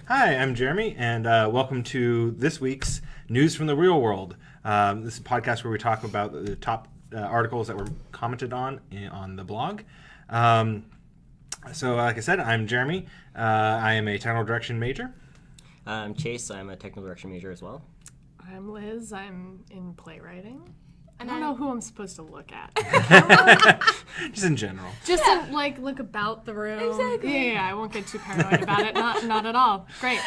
Hi, I'm Jeremy, and welcome to this week's News from the Real World. This is a podcast where we talk about the top articles that were commented on the blog. So, like I said, I'm Jeremy. I am a technical direction major. I'm Chase. I'm a technical direction major as well. I'm Liz. I'm in playwriting. I don't know who I'm supposed to look at. Just in general. Just look about the room. Exactly. Yeah, I won't get too paranoid about it. Not at all. Great.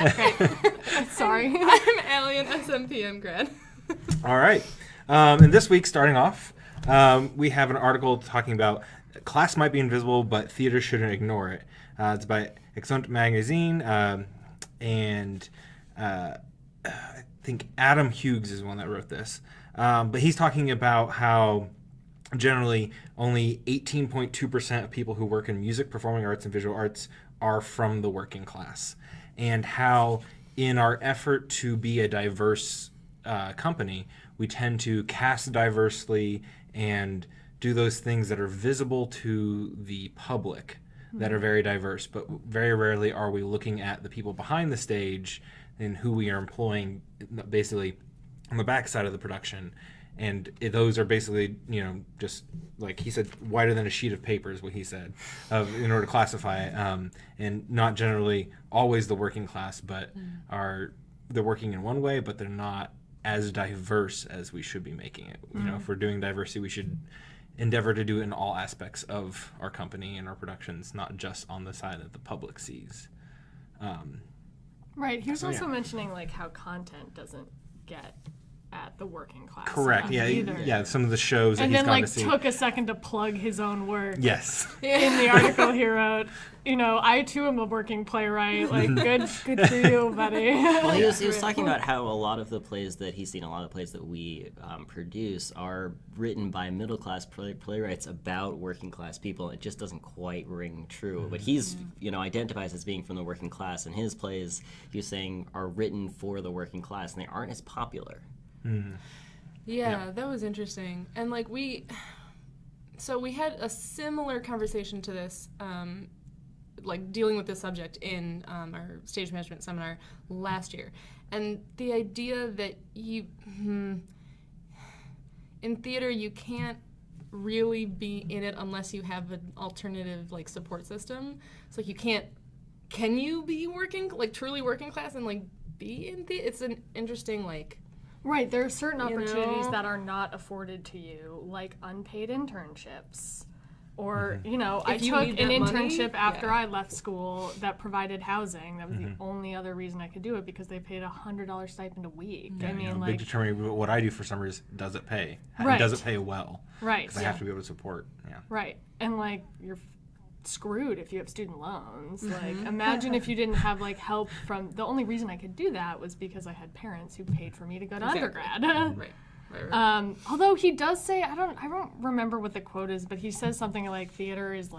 Sorry. I'm Allie, an SMPM grad. All right. And this week, starting off, we have an article talking about class might be invisible, but theater shouldn't ignore it. It's by Exont Magazine, and I think Adam Hughes is the one that wrote this. But he's talking about how generally only 18.2% of people who work in music, performing arts, and visual arts are from the working class. And how in our effort to be a diverse company, we tend to cast diversely and do those things that are visible to the public that are very diverse. But very rarely are we looking at the people behind the stage and who we are employing basically on the backside of the production. And those are basically, just like he said, wider than a sheet of paper is what he said, in order to classify it. And not generally always the working class, but they're working in one way, but they're not as diverse as we should be making it. If we're doing diversity, we should endeavor to do it in all aspects of our company and our productions, not just on the side that the public sees. Right. He was also mentioning how content doesn't get at the working class. Correct. Yeah. Some of the shows that he's gone to see. And then took a second to plug his own work. Yes. In the article he wrote, I too am a working playwright. Good for you, buddy. Well, he was talking about how a lot of the plays that he's seen, a lot of plays that we produce are written by middle class playwrights about working class people. It just doesn't quite ring true. But he's identifies as being from the working class, and his plays, he was saying, are written for the working class, and they aren't as popular. Yeah, that was interesting. And we had a similar conversation to this, dealing with this subject in our stage management seminar last year. And the idea that in theater you can't really be in it unless you have an alternative support system. It's can you be truly working class and be in theater? It's an interesting Right, there are certain opportunities that are not afforded to you, like unpaid internships. Or, I took an internship after I left school that provided housing. That was the only other reason I could do it, because they paid $100 stipend a week. Yeah, big determining what I do for some reason, does it pay? Right. Does it pay well? Right. Because I have to be able to support. Yeah. Right. And you're screwed if you have student loans. Imagine if you didn't have help from. The only reason I could do that was because I had parents who paid for me to go to undergrad. Right. Although he does say, I don't remember what the quote is, but he says something theater is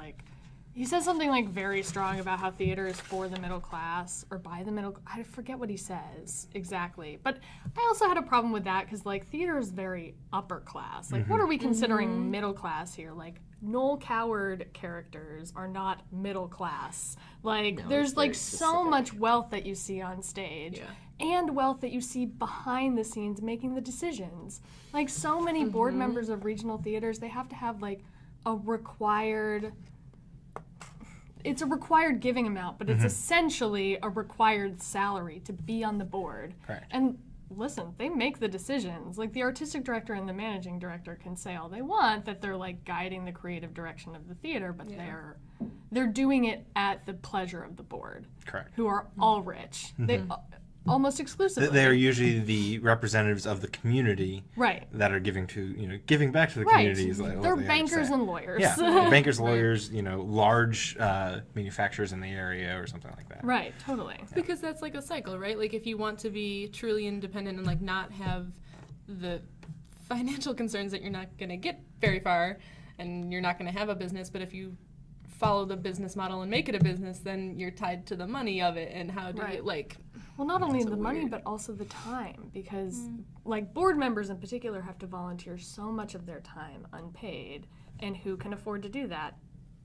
he says something very strong about how theater is for the middle class or by the middle. I forget what he says exactly, but I also had a problem with that because theater is very upper class. What are we considering middle class here? Noel Coward characters are not middle class. There's so much wealth that you see on stage and wealth that you see behind the scenes making the decisions. So many board members of regional theaters, they have to have a required, it's a required giving amount, but it's essentially a required salary to be on the board. Correct. And listen, they make the decisions. The artistic director and the managing director can say all they want, that they're guiding the creative direction of the theater, but they're doing it at the pleasure of the board. Correct. Who are all rich. They almost exclusively. They are usually the representatives of the community, right? That are giving back to the communities. They're bankers and lawyers. Yeah, bankers, lawyers. Large manufacturers in the area or something like that. Right, totally. Yeah. Because that's a cycle, right? if you want to be truly independent and not have the financial concerns that you're not going to get very far, and you're not going to have a business, but if you follow the business model and make it a business, then you're tied to the money of it, and how do you well, not only the money, but also the time, because board members in particular have to volunteer so much of their time unpaid, and who can afford to do that?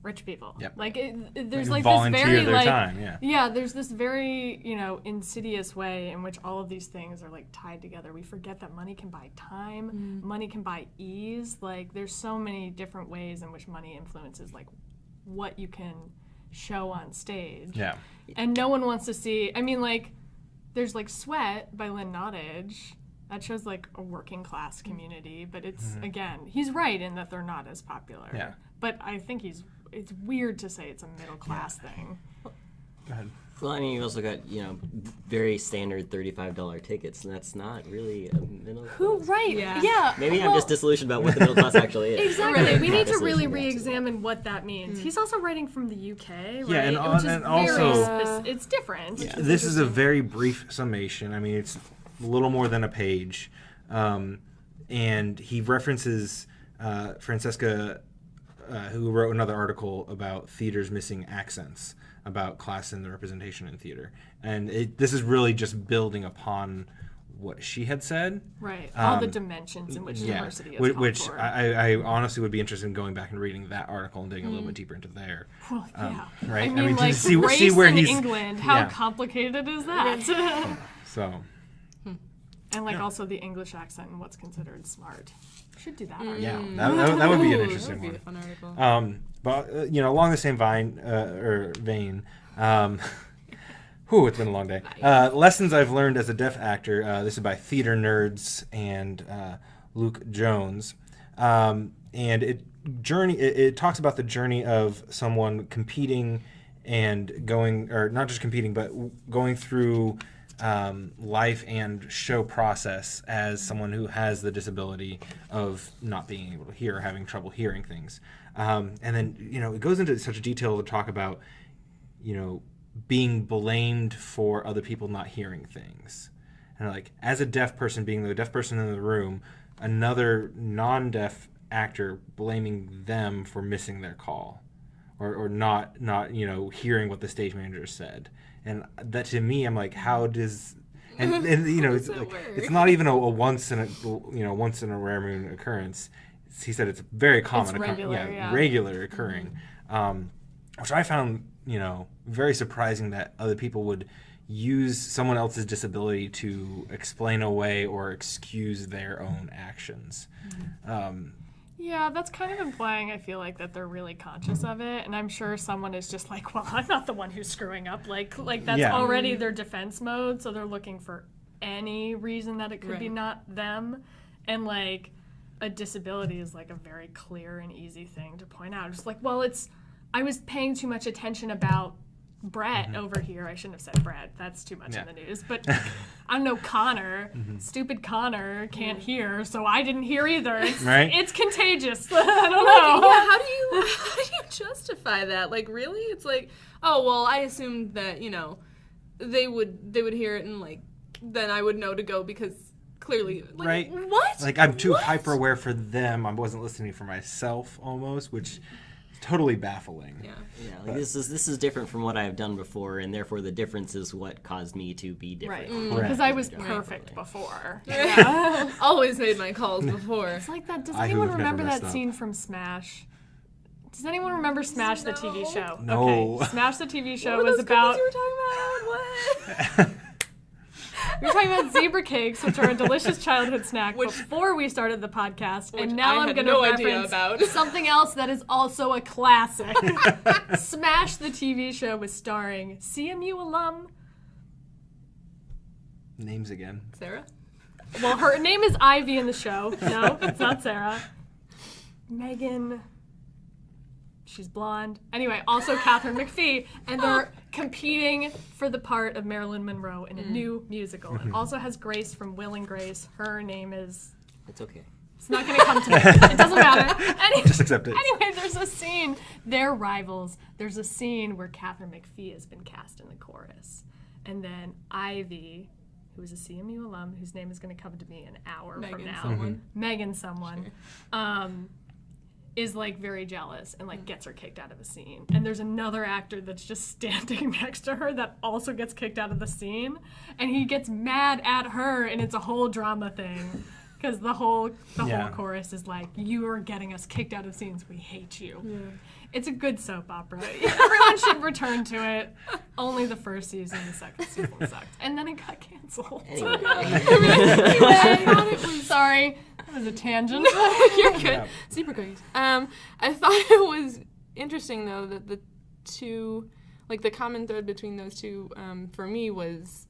rich people. Yep. Like there's like volunteer this very their like time, yeah. there's this very insidious way in which all of these things are like tied together. We forget that money can buy time, money can buy ease. Like there's so many different ways in which money influences like what you can show on stage. Yeah. And no one wants to see. I mean, like there's like Sweat by Lynn Nottage. That shows like a working class community, but it's again, he's right in that they're not as popular. Yeah. But I think it's weird to say it's a middle class thing. Go ahead. Well, I mean, you've also got, very standard $35 tickets, and that's not really a middle class. Right. Yeah. Yeah. Maybe I'm just disillusioned about what the middle class actually is. Exactly. Right. We Not need to really disillusioned, re-examine what that means. He's also writing from the UK, right? Yeah, and which is and very also- it's different. Yeah. This is a very brief summation. I mean, it's a little more than a page. And he references Francesca, who wrote another article about theater's missing accents, about class and the representation in theater. And this is really just building upon what she had said. Right. All the dimensions in which diversity is Which called for. I honestly would be interested in going back and reading that article and digging a little bit deeper into there. Well, yeah. Right? I mean, like, to see race where in he's... England, how yeah. complicated is that? So... And like also the English accent and what's considered smart. Should do that. Yeah, that would be an interesting That would be a one. fun article. But along the same vein, it's been a long day. Lessons I've learned as a deaf actor. This is by Theater Nerds and Luke Jones, and it talks about the journey of someone competing and going, or not just competing, but going through life and show process as someone who has the disability of not being able to hear or having trouble hearing things. And then, it goes into such detail to talk about, being blamed for other people not hearing things. And like, as a deaf person, being the deaf person in the room, another non-deaf actor blaming them for missing their call or not hearing what the stage manager said. And that, to me, I'm like, how does, and it's like, it's not even a once in a rare moon occurrence. He said it's very common, It's regular, regular occurring, which I found very surprising that other people would use someone else's disability to explain away or excuse their own actions. Yeah, that's kind of implying, I feel like, that they're really conscious of it. And I'm sure someone is just like, well, I'm not the one who's screwing up. Like that's already their defense mode. So they're looking for any reason that it could be not them. And like a disability is like a very clear and easy thing to point out. Just like, well, I was paying too much attention about Brett over here. I shouldn't have said Brett. That's too much in the news. But I don't know, Connor. Stupid Connor can't hear, so I didn't hear either. It's contagious. I don't know. Yeah, how do you justify that? Like, really? It's like, oh well, I assumed that they would hear it and like then I would know to go because clearly, like, right? What? Like, I'm too hyper aware for them. I wasn't listening for myself almost, which. Totally baffling. Yeah, like this is different from what I've done before, and therefore the difference is what caused me to be different. Right, because I was perfect before. Yeah. Always made my calls before. It's like that. Does anyone remember that scene from Smash? Does anyone remember Smash the TV show? No. Okay. Smash the TV show was about. You were talking about what? We were talking about zebra cakes, which are a delicious childhood snack, before we started the podcast, and now I'm going to reference something else that is also a classic. Smash the TV show was starring CMU alum. Names again. Sarah? Well, her name is Ivy in the show. No, it's not Sarah. Megan. She's blonde. Anyway, also Catherine McPhee, and they're competing for the part of Marilyn Monroe in a new musical. It also has Grace from Will and Grace. Her name is... It's okay. It's not going to come to me. It doesn't matter. Just accept it. Anyway, there's a scene. They're rivals. There's a scene where Catherine McPhee has been cast in the chorus. And then Ivy, who is a CMU alum, whose name is going to come to me an hour from now. Megan someone. Is like very jealous and like gets her kicked out of a scene. And there's another actor that's just standing next to her that also gets kicked out of the scene. And he gets mad at her and it's a whole drama thing. Because the whole Yeah. chorus is like, you are getting us kicked out of scenes. We hate you. Yeah. It's a good soap opera. Everyone should return to it. Only the first season, the second season sucked. And then it got canceled. Anyway. I thought it was, sorry, that was a tangent. You're good. Yeah. Super cookies. I thought it was interesting though that the two, like the common thread between those two, for me was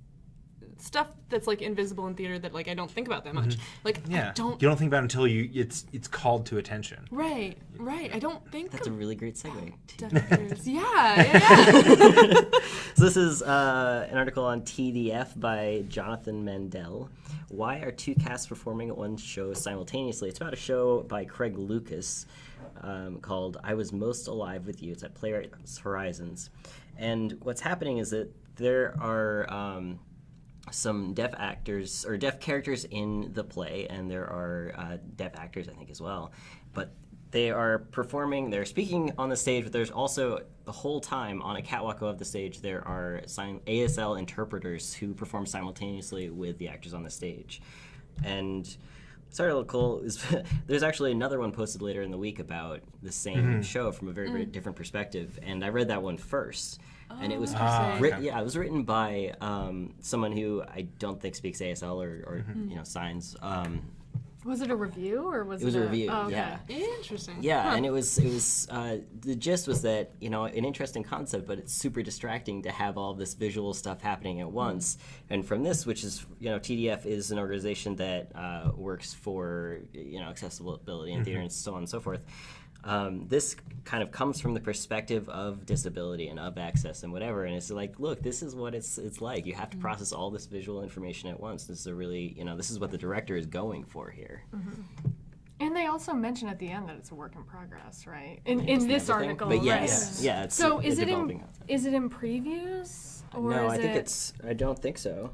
stuff that's like invisible in theater that like I don't think about that much. Like Yeah. I don't. You don't think about it until it's called to attention. Right. I don't think That's a really great segue. directors. Yeah. So this is an article on TDF by Jonathan Mandel. Why are two casts performing at one show simultaneously? It's about a show by Craig Lucas called I Was Most Alive With You. It's at Playwrights Horizons. And what's happening is that there are some deaf actors or deaf characters in the play, and there are deaf actors, I think, as well. But they are performing, they're speaking on the stage, but there's also the whole time on a catwalk above the stage, there are ASL interpreters who perform simultaneously with the actors on the stage. And this article is, there's actually another one posted later in the week about the same show from a very, very different perspective, and I read that one first. And it was okay. it was written by someone who I don't think speaks ASL or signs. Was it a review or was it? It was a review. Oh, okay. Yeah. Interesting. Yeah, and it was the gist was that an interesting concept, but it's super distracting to have all this visual stuff happening at once. And from this, which is TDF is an organization that works for accessibility in theater and so on and so forth. This kind of comes from the perspective of disability and of access and whatever, and it's like, look, this is what it's like. You have to process all this visual information at once. This is a really, this is what the director is going for here. And they also mention at the end that it's a work in progress, right? In this Everything. article, But right? yeah, it's So a is it developing concept. is it in previews or No, is I think it I don't think so.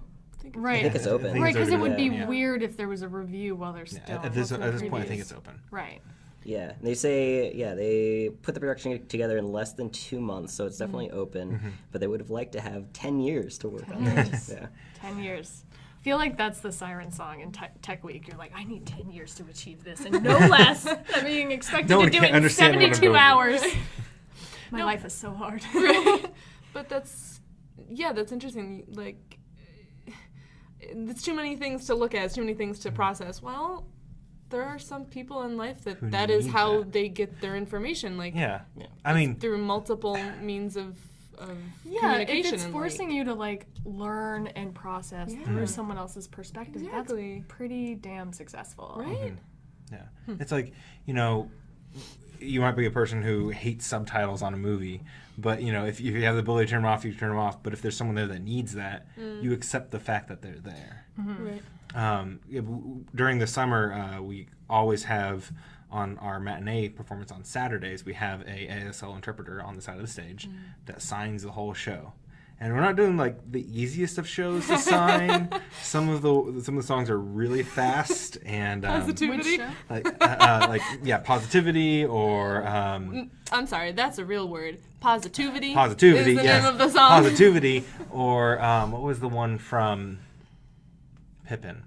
right? I think it's open. Right, because it would be Yeah. weird if there was a review while they're still At this looking at point, I think previews. it's open. Right. Yeah, and they say, they put the production together in less than 2 months, so it's definitely open, but they would have liked to have 10 years to work on it. Yeah. 10 years. I feel like that's the siren song in Tech Week. You're like, I need 10 years to achieve this, and no less. I'm being expected No to one do can it in understand what I'm 72 doing. hours. My life is so hard. But that's interesting. Like, it's too many things to look at. It's too many things to process. Well, there are some people in life that is need how that. they get their information. Like, Yeah. I mean, through multiple means of Yeah, if communication. it's and, forcing you to learn and process through someone else's perspective, Exactly. that's pretty damn successful. right? yeah. It's like, you might be a person who hates subtitles on a movie, but if you have the ability to turn them off, you turn them off. But if there's someone there that needs that, you accept the fact that they're there. Right. During the summer, we always have on our matinee performance on Saturdays, we have a ASL interpreter on the side of the stage that signs the whole show. And we're not doing the easiest of shows to sign. Some of the songs are really fast and Positivity. positivity or I'm sorry, that's a real word. Positivity. positivity. Is the Yes, name of the song. positivity or what was the one from Pippin?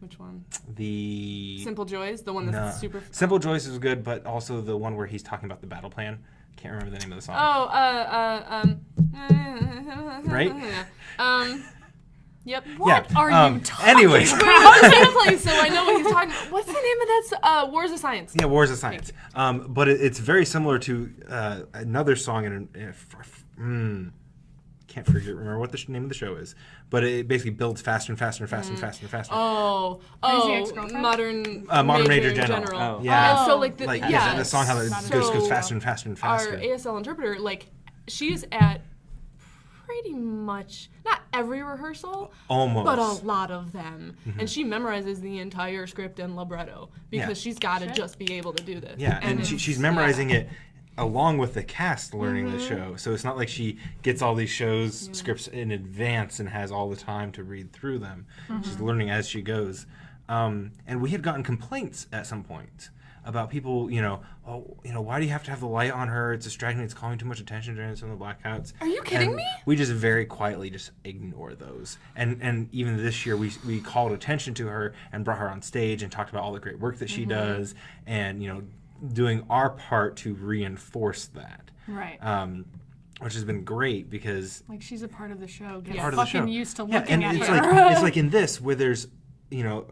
Which one? The Simple Joys, the one that's super. Simple Joys is good, but also the one where he's talking about the battle plan. Can't remember the name of the song. Right? Yep. What are you talking Anyways. about? I was gonna play, so I know what he's talking about. What's the name of that? Wars of Science. Yeah, Wars of Science. But it's very similar to another song can't remember what the name of the show is, but it basically builds faster and faster and faster and faster and faster. Crazy Ex-Girlfriend? Modern Major General. Oh. Yeah. And so the song how it goes faster and faster and faster. Our ASL interpreter, she's at pretty much not every rehearsal, Almost. but a lot of them, and she memorizes the entire script and libretto because she's got to just be able to do this. Yeah, and she's memorizing it along with the cast learning the show. So it's not like she gets all these scripts in advance and has all the time to read through them. She's learning as she goes. And we had gotten complaints at some point about people, why do you have to have the light on her? It's distracting. It's calling too much attention during some of the blackouts. Are you kidding me? We just very quietly just ignore those. And even this year, we called attention to her and brought her on stage and talked about all the great work that she does, and doing our part to reinforce that. Right. Which has been great because like she's a part of the show. Get part of the fucking show. used to Yeah, looking and at it's her. it's like in this where there's a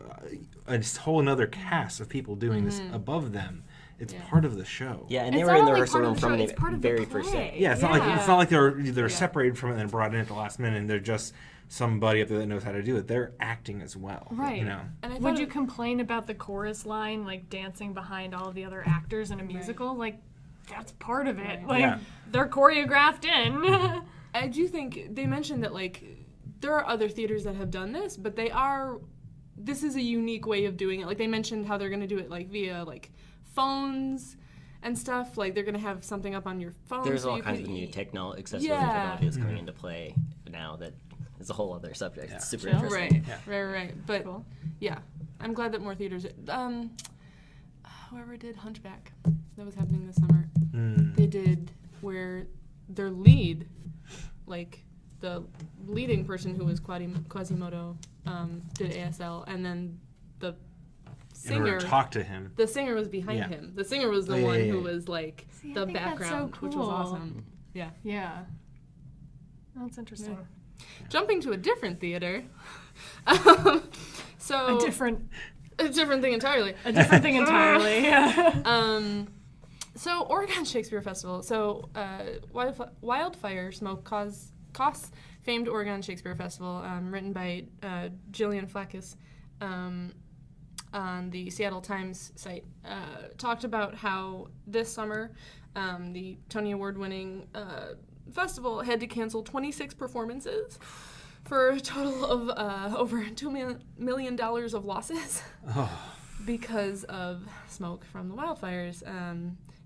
whole another cast of people doing this above them. It's part of the show. Yeah, and It's they were not in the only rehearsal part of room the from show, the it's part of the very first play. day. Yeah, it's not like they're separated from it and then brought in at the last minute and they're just somebody up there that knows how to do it. They're acting as well. Right. And I Would thought you complain about the chorus line, like dancing behind all of the other actors in a musical? Like, that's part of it. Like, they're choreographed in. I do think they mentioned that, like, there are other theaters that have done this, but this is a unique way of doing it. Like, they mentioned how they're going to do it, like, via, like, phones and stuff. Like, they're going to have something up on your phone. There's so all you kinds can of new technology that's coming into play now that is a whole other subject. It's super interesting. Right. But, yeah, I'm glad that more theaters... whoever did Hunchback, that was happening this summer, they did where their lead, like the leading person who was Quasimodo, did ASL, and then the singer talk to him. The singer was behind him. The singer was the one who was like the background, so cool. which was awesome. Yeah. That's interesting. Yeah. Jumping to a different theater. So A different thing entirely. A different thing entirely. So Oregon Shakespeare Festival. So Wildfire Smoke costs famed Oregon Shakespeare Festival, written by Gillian Flackus on the Seattle Times site, talked about how this summer the Tony Award-winning festival had to cancel 26 performances for a total of over $2 million of losses because of smoke from the wildfires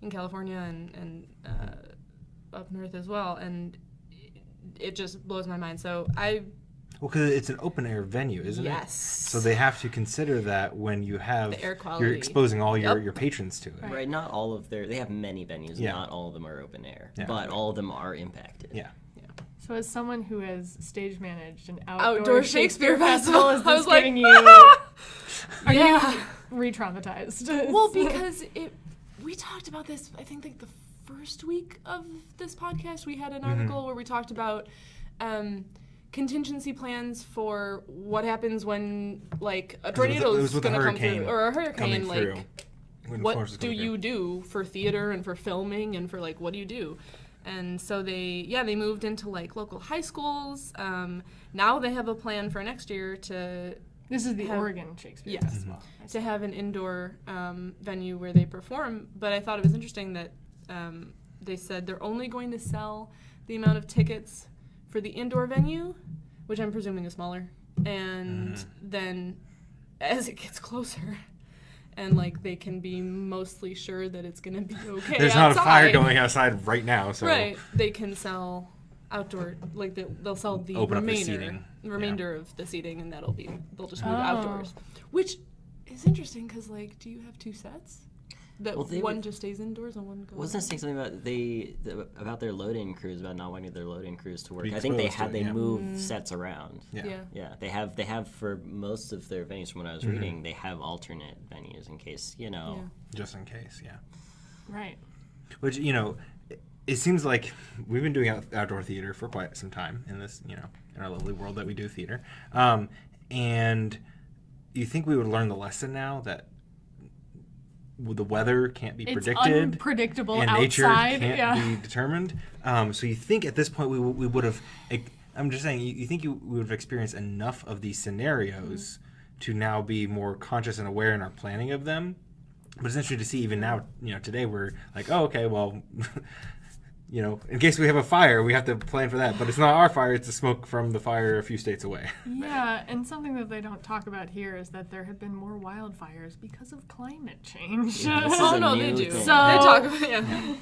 in California and up north as well. And it just blows my mind. So because it's an open-air venue, isn't it? Yes. So they have to consider that when you have... The air quality. You're exposing all your patrons to it. Right, not all of they have many venues, not all of them are open air, but all of them are impacted. Yeah. So as someone who has stage managed an outdoor Shakespeare festival, is I this was giving like, are you re-traumatized? Well, because we talked about this, I think, like the first week of this podcast, we had an article where we talked about contingency plans for what happens when, like, a tornado is going to come through, or a hurricane, like, what do you do for theater and for filming and for, like, what do you do? And so they moved into, like, local high schools. Now they have a plan for next year to... This is the Oregon Shakespeare Festival. To have an indoor venue where they perform. But I thought it was interesting that they said they're only going to sell the amount of tickets for the indoor venue, which I'm presuming is smaller. And then as it gets closer... and, like, they can be mostly sure that it's going to be okay There's outside. not a fire going outside right now, so... Right. They can sell outdoor, like, they'll sell the remainder of the seating, and they'll just move outdoors. Which is interesting, because, like, do you have two sets? That one just stays indoors and one goes... Wasn't it saying something about their load-in crews, about not wanting their load-in crews to work? Be I think they move sets around. Yeah. They have for most of their venues. From what I was reading, they have alternate venues in case just in case. Right. Which it seems like we've been doing outdoor theater for quite some time in this in our lovely world that we do theater, and you think we would learn the lesson now that the weather can't be predicted. It's unpredictable and outside. nature can't be determined. So you think at this point we would have... I'm just saying, you think we would have experienced enough of these scenarios to now be more conscious and aware in our planning of them. But it's interesting to see even now, today we're like, oh, okay, well... in case we have a fire, we have to plan for that. But it's not our fire, it's the smoke from the fire a few states away. Yeah, and something that they don't talk about here is that there have been more wildfires because of climate change. Yeah, Oh, no, they do. Thing. So, they talk about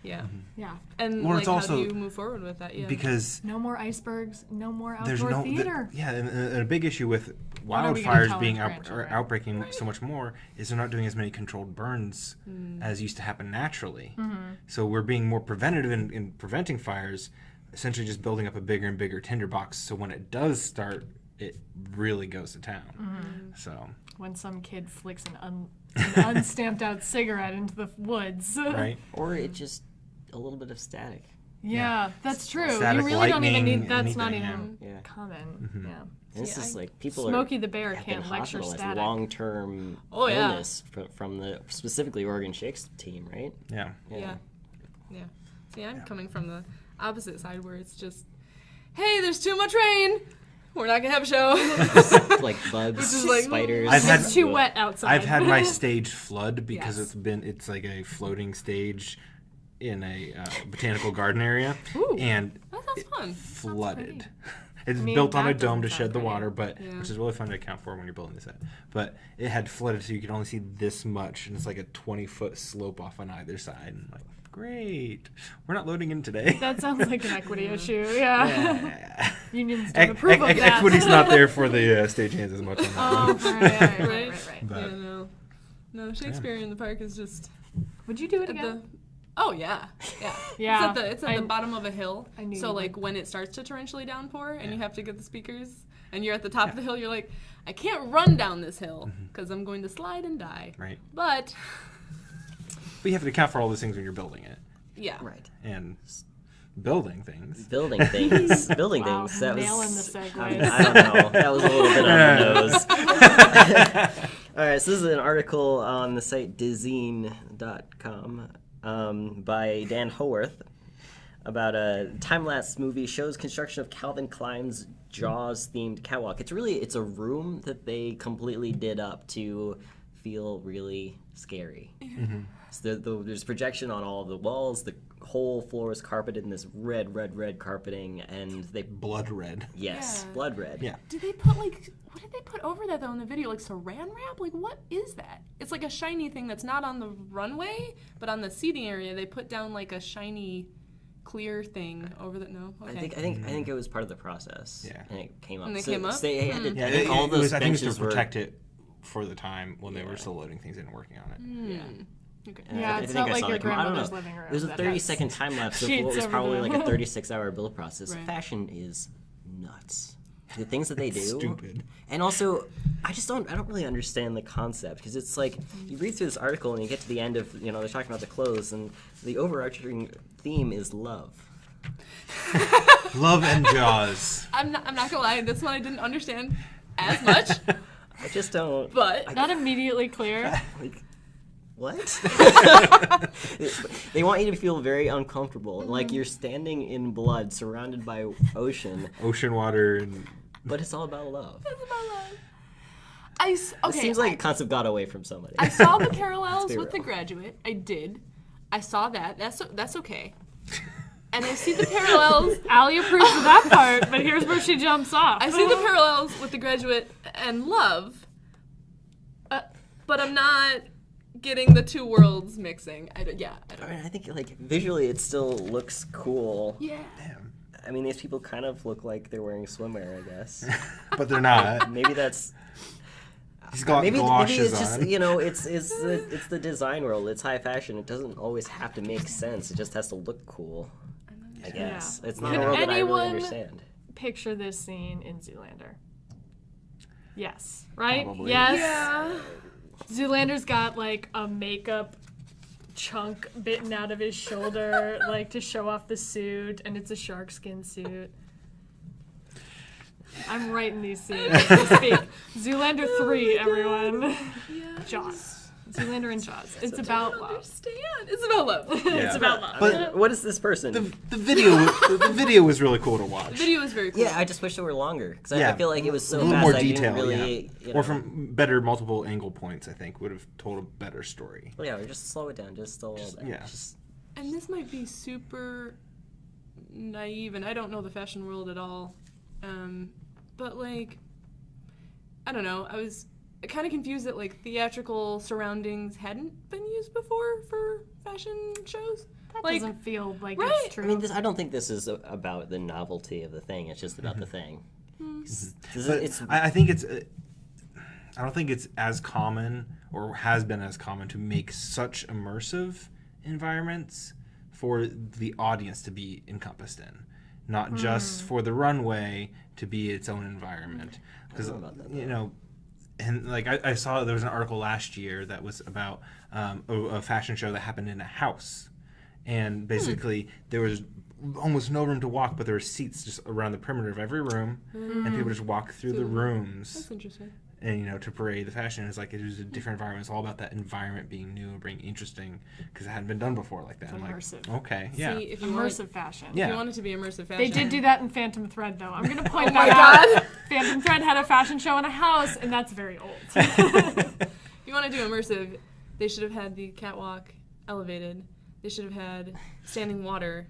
Yeah. Yeah. And Well, like, it's how also do you move forward with that? Yeah. because No more icebergs. No more there's outdoor no theater. and a big issue with What are we gonna wildfires tell being our out, or grandchildren? outbreaking so much more is they're not doing as many controlled burns as used to happen naturally. So we're being more preventative in preventing fires, essentially just building up a bigger and bigger tinderbox, so when it does start, it really goes to town. So When some kid flicks an unstamped out cigarette into the woods. right. Or it just a little bit of static. Yeah, that's true. Static You really don't even lightning, need. That's not anything, even Yeah. common. Yeah. And it's See, just like people Smokey the Bear have been can't lecture hospitalized, static. long-term Oh, yeah. illness from the specifically Oregon Shakespeare team, right? Yeah. Yeah. See, I'm coming from the opposite side where it's just, hey, there's too much rain. We're not gonna have a show. Like bugs, Which is like, spiders. I've had- It's too wet outside. I've had my stage flood because Yes. it's like a floating stage in a botanical garden area, and That sounds fun. flooded. It's I mean, built on a that dome to doesn't shed sound the great. water, but Yeah. which is really fun to account for when you're building the set. But it had flooded, so you could only see this much, and it's like a 20-foot slope off on either side. And I'm like, great, we're not loading in today. That sounds like an equity issue. Yeah. Yeah. Unions don't approve of that. Equity's not there for the stagehands as much on that Oh, one. right. But Yeah, no, Shakespeare in the Park is just Would you do it at again? Oh yeah. Yeah. It's at the bottom of a hill. I knew So you like would. when it starts to torrentially downpour and you have to get the speakers and you're at the top of the hill, you're like, I can't run down this hill because I'm going to slide and die. Right. But But you have to account for all those things when you're building it. yeah. Right. And building things. Building things. Building Wow, things. That nailing was. the I segues. don't know. That was a little bit on the nose. All right, so this is an article on the site Dizine.com by Dan Howarth about a time-lapse movie shows construction of Calvin Klein's Jaws-themed catwalk. It's a room that they completely did up to feel really scary. So there's projection on all of the walls. The whole floor is carpeted in this red carpeting, and they Blood red. yes, Yeah. blood red. Yeah. Did they put what did they put over that though in the video? Like saran wrap? Like what is that? It's like a shiny thing that's not on the runway, but on the seating area they put down like a shiny clear thing over the no. Okay. I think it was part of the process. Yeah. And it came up. And they So came up? they had to, Yeah, I think all those I think it's to benches were. protect it for the time when they were still loading things in and working on it. Yeah. Okay. And Yeah, I it's think not I like saw your that come- I don't grandmother's know. living room It was a that 30-second time lapse of sheets what was over probably them. like a 36-hour build process. Right. Fashion is nuts. The things that they do. Stupid. And also, I don't really understand the concept because it's like you read through this article and you get to the end of they're talking about the clothes and the overarching theme is love. Love and Jaws. I'm not gonna lie, this one I didn't understand as much. I just don't. But Not immediately clear. Like, what? They want you to feel very uncomfortable, like you're standing in blood, surrounded by ocean, Ocean water and but it's all about love. okay, It seems like a concept got away from somebody. I saw the parallels Let's be with The real. Graduate. I did. I saw that. That's okay. And I see the parallels. Allie approves of that part, but here's where she jumps off. I see the parallels with The Graduate and Love. But I'm not getting the two worlds mixing. I don't. I think like visually it still looks cool. Yeah. damn. I mean, these people kind of look like they're wearing swimwear, I guess. But they're not. Maybe that's He's got maybe galoshes it's just on. it's the design world. It's high fashion. It doesn't always have to make sense. It just has to look cool. I guess it's not Could a world that I really anyone- understand. Picture this scene in Zoolander. Yes. Right? Probably. Yes. Yeah. Zoolander's got like a makeup chunk bitten out of his shoulder, like to show off the suit, and it's a shark skin suit. I'm writing these scenes as we speak. Zoolander 3, everyone. Jaws. Zoolander and Jaws. It's about love. Understand? It's about love. It's about love. But What is this person? the video was really cool to watch. The video is very cool. Yeah, I just wish it were longer because Yeah. I feel like it was so a little fast. more I detail, didn't really, Or from better multiple angle points, I think would have told a better story. Well, yeah, or just slow it down, just a little bit. yeah. Just, And this might be super naive, and I don't know the fashion world at all. But like, I don't know. I was kind of confused that like theatrical surroundings hadn't been used before for fashion shows. Like, doesn't feel like right? it's true. I mean, I don't think this is about the novelty of the thing. It's just about the thing. I think it's. I don't think it's as common or has been as common to make such immersive environments for the audience to be encompassed in, not just for the runway to be its own environment. Because and like I saw there was an article last year that was about a fashion show that happened in a house, and basically there was almost no room to walk, but there were seats just around the perimeter of every room, and people just walk through the rooms. That's interesting. And to parade the fashion. It's like it was a different environment. It's all about that environment being new and being interesting because it hadn't been done before like that. Immersive. Like, okay, yeah. See, if you Immersive fashion. Yeah. If you want it to be immersive fashion. They did do that in Phantom Thread, though. I'm going to point that out. Phantom Thread had a fashion show in a house, and that's very old. If you want to do immersive, they should have had the catwalk elevated. They should have had standing water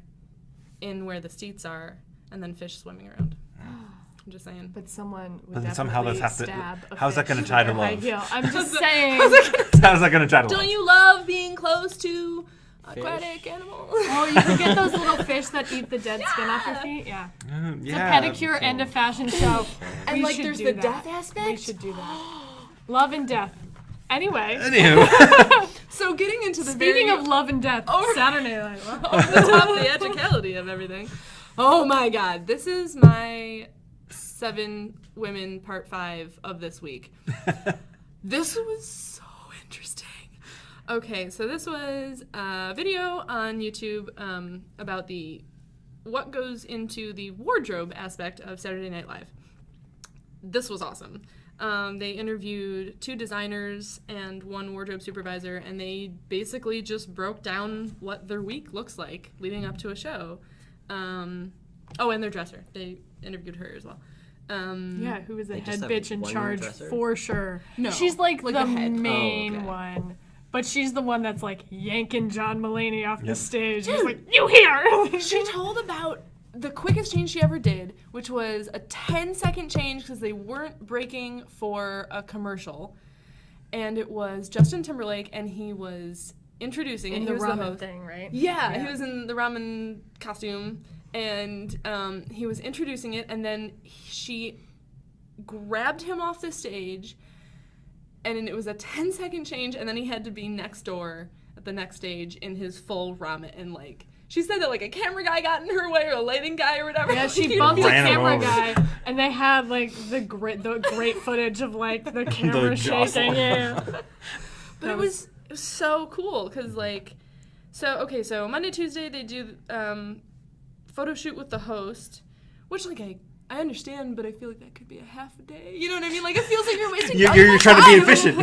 in where the seats are, and then fish swimming around. I'm just saying. But someone would But then definitely somehow that's have to. stab a How's that fish going to tie to with their high love? heel. I'm just saying. How's that going to tie to love? Don't you love being close to aquatic animals? Oh, you can get those little fish that eat the dead skin off your feet? Yeah. It's a pedicure and a fashion show. And We like should there's do the that. death aspect. We should do that. Love and death. Anyway, Anywho. So getting into the speaking very of love and death, Saturday Night Live. over the top theatricality of everything. Oh my God, this is my 7 Women Part 5 of this week. This was so interesting. Okay, so this was a video on YouTube about what goes into the wardrobe aspect of Saturday Night Live. This was awesome. They interviewed 2 designers and 1 wardrobe supervisor, and they basically just broke down what their week looks like leading up to a show. And their dresser. They interviewed her as well. Yeah, who is the They just head have bitch in one charge dresser? for sure. No, she's like the the head. main Oh, okay. one. But she's the one that's like yanking John Mulaney off the Yep. stage. She's like, you here! She told about the quickest change she ever did, which was a 10-second change because they weren't breaking for a commercial. And it was Justin Timberlake, and he was introducing in and the he was ramen the host. thing, right? Yeah, he was in the ramen costume, and he was introducing it, and then she grabbed him off the stage, and it was a 10-second change, and then he had to be next door at the next stage in his full ramen, and like, she said that like a camera guy got in her way, or a lighting guy, or whatever. Yeah, she bumped the Ran him camera over. guy, and they had like the great footage of like the camera jostle. shaking. Yeah. But it was so cool because like, so Monday, Tuesday they do photo shoot with the host, which like I understand, but I feel like that could be a half a day. You know what I mean? Like it feels like you're wasting. You're trying to be efficient.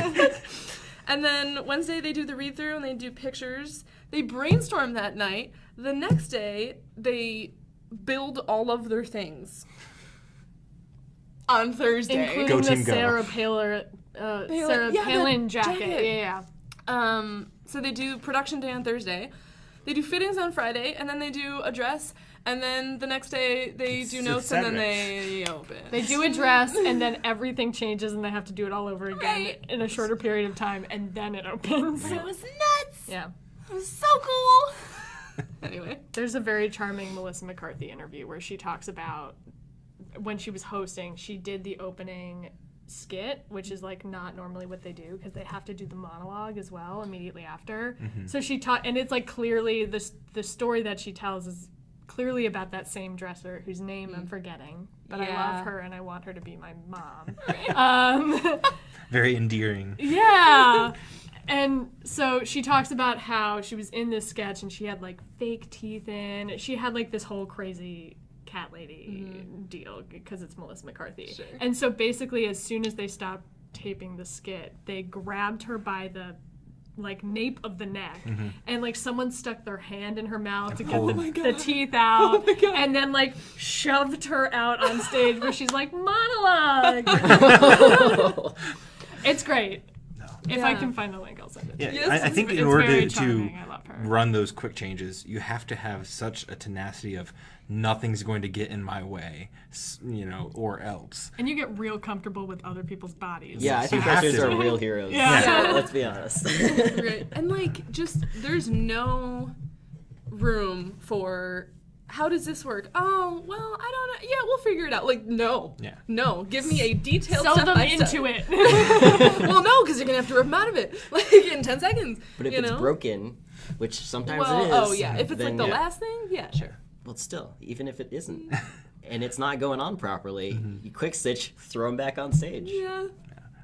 And then Wednesday they do the read through and they do pictures. They brainstorm that night. The next day they build all of their things. On Thursday, Including Go the team, go. Sarah Palin the jacket. Yeah. So they do production day on Thursday. They do fittings on Friday, and then they do a dress, and then the next day they do It's notes, and then Saturday. they open. They do a dress, and then everything changes, and they have to do it all over again Right. in a shorter period of time, and then it opens. It was nuts. Yeah. It was so cool. Anyway. There's a very charming Melissa McCarthy interview where she talks about when she was hosting, she did the opening skit, which is like not normally what they do because they have to do the monologue as well immediately after. So she taught, and it's like clearly the story that she tells is clearly about that same dresser whose name I'm forgetting, but I Yeah. love her and I want her to be my mom. Very endearing. Yeah. And so she talks about how she was in this sketch and she had like fake teeth in. She had like this whole crazy cat lady deal because it's Melissa McCarthy. Sure. And so basically as soon as they stopped taping the skit, they grabbed her by the like nape of the neck and like someone stuck their hand in her mouth to get pulled. the teeth out and then like shoved her out on stage where she's like monologue. It's great. If I Yeah. can find the link, I'll send it. Yeah, Yes, I think it's in order very to charming. I love her. run those quick changes, you have to have such a tenacity of nothing's going to get in my way, or else. And you get real comfortable with other people's bodies. Yeah, I think have wrestlers to. are real heroes. Yeah. Yeah. Let's be honest. Right. And like just there's no room for how does this work? Oh, well, I don't know. Yeah, we'll figure it out. Like, no. Yeah. No. Give me a detailed Sell step them by into step. it. Well, no, because you're going to have to rip them out of it, like, in 10 seconds. But if you it's know? broken, which sometimes Well, it is. oh, yeah. If it's, then, like, the last thing, yeah, sure. Well, still, even if it isn't, and it's not going on properly, you quick stitch, throw them back on stage. Yeah.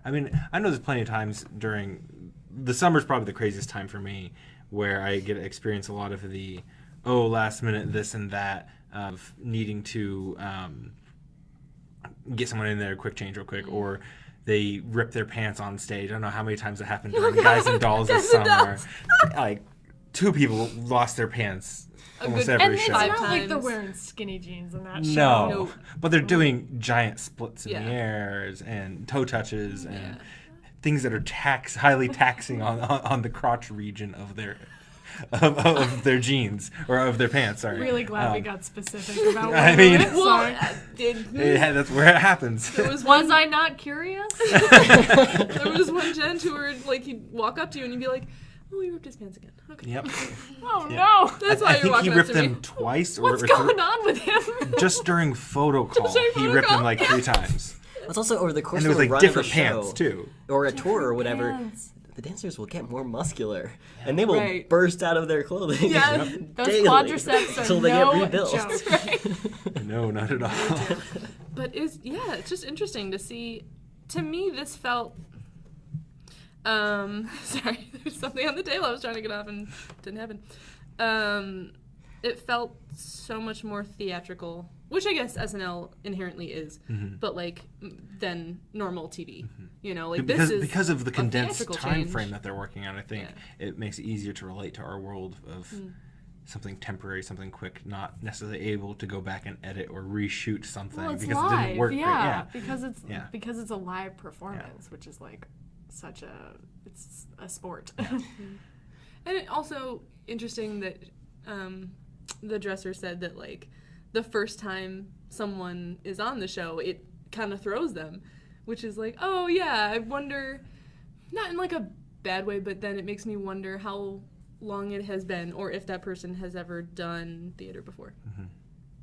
I mean, I know there's plenty of times during the summer's probably the craziest time for me, where I get to experience a lot of the last minute this and that of needing to get someone in there quick change real quick, or they rip their pants on stage. I don't know how many times it happened during Guys and Dolls this summer. Like 2 people lost their pants almost good- every And it's show. not 5 like they're times. wearing skinny jeans in that show. No, Nope. but they're doing giant splits in Yeah. the airs and toe touches and things that are highly taxing on the crotch region of their of their jeans or of their pants. Sorry. Really glad we got specific about I what mean- sorry. That's where it happens. There was one Was I not curious? There was one gent who were like, he'd walk up to you and you'd be like, "Oh, he ripped his pants again." Okay. Yep. Oh Yeah. no. That's I why you're think he walking up ripped to them me. twice What's or going on with him? just during photo call. during He photo ripped them call? like 3 times. It's also over the course And it was of a like run different of a show, pants too. or a tour or whatever. Pants. The dancers will get more muscular, and they will Right. burst out of their clothing. Yeah. Those daily quadriceps are until they no get rebuilt. joke. No, not at all. But it's just interesting to see. To me, this felt. Sorry, there's something on the table I was trying to get off and didn't happen. It felt so much more theatrical, which I guess SNL inherently is, but like than normal TV. You know, like this is because of the a condensed theatrical time change. frame that they're working on. I think it makes it easier to relate to our world of something temporary, something quick, not necessarily able to go back and edit or reshoot something Well, it's because live, it didn't work yeah, great. because it's a live performance, which is like it's a sport. And it also interesting that the dresser said that like the first time someone is on the show, it kind of throws them, which is like, oh yeah, I wonder, not in like a bad way, but then it makes me wonder how long it has been, or if that person has ever done theater before.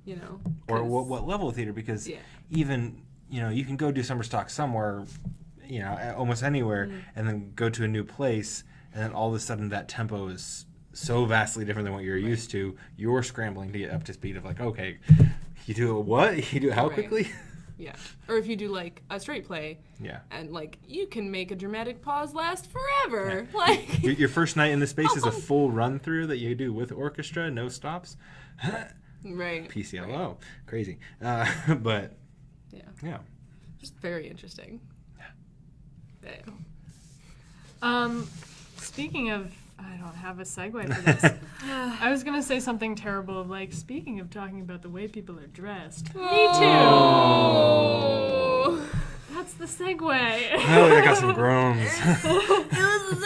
You know, Or 'cause- what level of theater? Because Yeah. even you can go do summer stock somewhere, almost anywhere, and then go to a new place, and then all of a sudden that tempo is so vastly different than what you're used to. You're scrambling to get up to speed of like, okay, you do what? You do it how Right. quickly? Yeah. Or if you do like a straight play, Yeah. and like you can make a dramatic pause last forever. Like Your first night in the space is a full run through that you do with orchestra, no stops. right. PCLO, crazy. But Yeah. yeah. Just very interesting. Yeah. Speaking of, I don't have a segue for this. I was gonna say something terrible, like speaking of talking about the way people are dressed. Me too. Oh. That's the segue. Oh, I got some groans.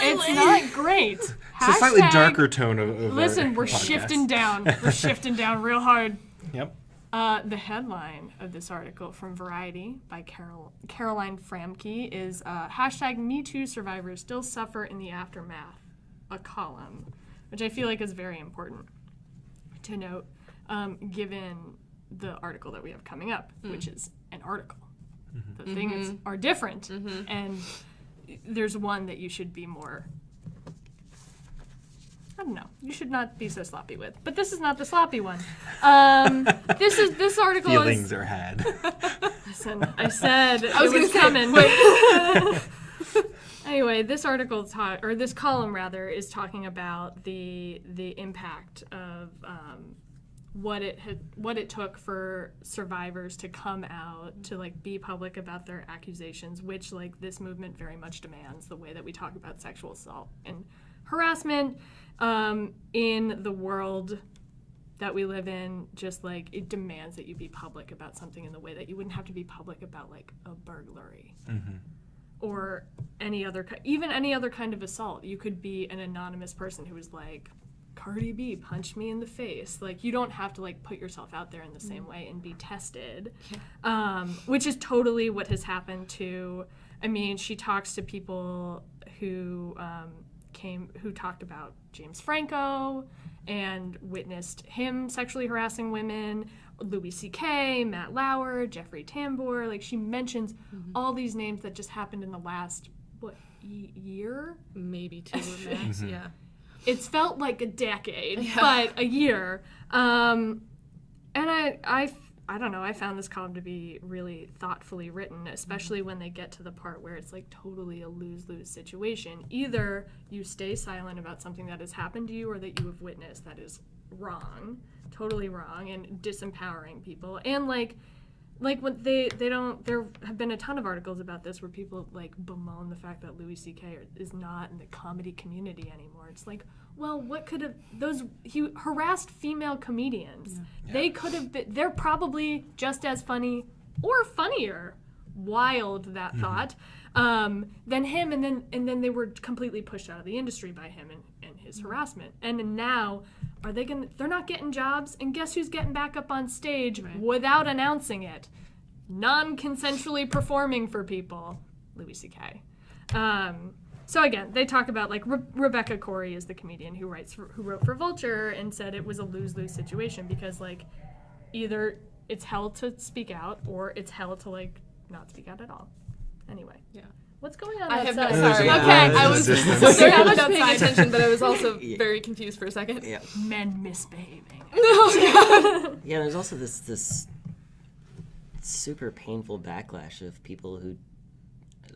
It's not great. It's a slightly Hashtag- darker tone of Listen, our we're podcast. shifting down. We're shifting down real hard. Yep. The headline of this article from Variety by Caroline Framke is hashtag MeToo survivors still suffer in the aftermath, a column, which I feel like is very important to note, given the article that we have coming up, which is an article. The things are different, and there's one that you should be more, I don't know, you should not be so sloppy with. But this is not the sloppy one. This article Feelings is... are had. Listen, I said I was it was gonna coming. Anyway, this article, or this column rather, is talking about the impact of what it took for survivors to come out, to like be public about their accusations, which like this movement very much demands, the way that we talk about sexual assault and harassment in the world that we live in. Just like it demands that you be public about something in the way that you wouldn't have to be public about like a burglary or any other kind of assault. You could be an anonymous person who was like, Cardi B punched me in the face. Like, you don't have to like put yourself out there in the same way and be tested, which is totally what has happened to. I mean, she talks to people who talked about James Franco and witnessed him sexually harassing women, Louis C.K., Matt Lauer, Jeffrey Tambor. Like, she mentions all these names that just happened in the last, year? Maybe 2 max, yeah. It's felt like a decade, but a year. And I don't know, I found this column to be really thoughtfully written, especially when they get to the part where it's like totally a lose-lose situation. Either you stay silent about something that has happened to you or that you have witnessed that is wrong, totally wrong, and disempowering people. And like when they don't, there have been a ton of articles about this where people like bemoan the fact that Louis C.K. is not in the comedy community anymore. It's like, well, what could have, he harassed female comedians. Yeah. They could have been, they're probably just as funny or funnier, wild that thought, than him, and then they were completely pushed out of the industry by him and his harassment. And now, they're not getting jobs, and guess who's getting back up on stage without announcing it? Non-consensually performing for people, Louis C.K. So again, they talk about, like, Rebecca Corey is the comedian who wrote for Vulture and said it was a lose-lose situation because, like, either it's hell to speak out or it's hell to, like, not speak out at all. Anyway. Yeah. What's going on outside? Sorry. Okay. I was very much paying attention, but I was also very confused for a second. Yeah. Men misbehaving. Yeah, there's also this super painful backlash of people who